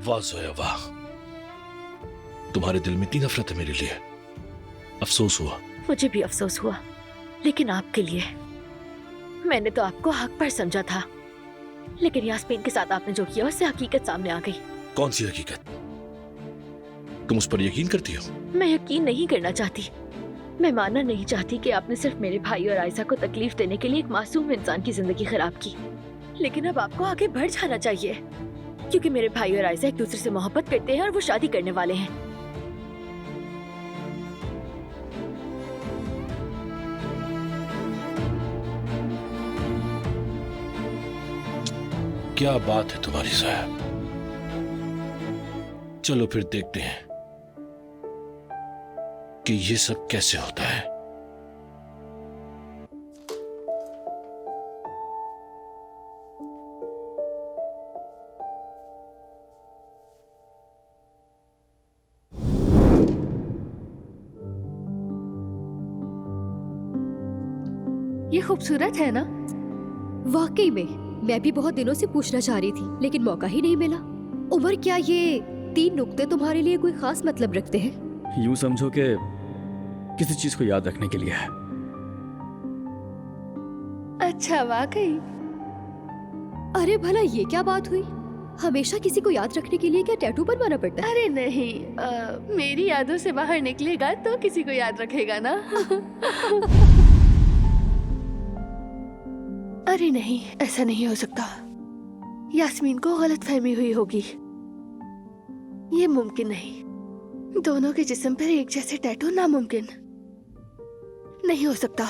वाह जोया वाह, तुम्हारे दिल में इतनी नफरत है मेरे लिए। अफसोस हुआ। मुझे भी अफसोस हुआ, लेकिन आपके लिए। मैंने तो आपको हक पर समझा था, लेकिन यास्मीन के साथ आपने जो किया उससे हकीकत सामने आ गई। कौन सी हकीकत? तुम उस पर यकीन करती हो? मैं यकीन नहीं करना चाहती। मैं मानना नहीं चाहती कि आपने सिर्फ मेरे भाई और आयशा को तकलीफ देने के लिए एक मासूम इंसान की जिंदगी खराब की। लेकिन अब आपको आगे बढ़ जाना चाहिए, क्योंकि मेरे भाई और आयशा एक दूसरे से मोहब्बत करते हैं और वो शादी करने वाले हैं। क्या बात है तुम्हारी साहब। चलो फिर देखते हैं कि ये सब कैसे होता है। ये खूबसूरत है ना? वाकई में मैं भी बहुत दिनों से पूछना चाह रही थी, लेकिन मौका ही नहीं मिला। उमर, क्या ये 3 नुक्ते तुम्हारे लिए कोई खास मतलब रखते हैं? यूं समझो कि किसी चीज को याद रखने के लिए है। अच्छा, वाकई? अरे भला ये क्या बात हुई? हमेशा किसी को याद रखने के लिए क्या टैटू बनवाना पड़ता है? अरे नहीं, मेरी यादों से बाहर निकलेगा तो किसी को याद रखेगा ना। अरे नहीं, ऐसा नहीं हो सकता। यास्मीन को गलतफहमी हुई होगी। ये मुमकिन नहीं। दोनों के जिस्म पर एक जैसे टैटू नामुमकिन। नहीं हो सकता।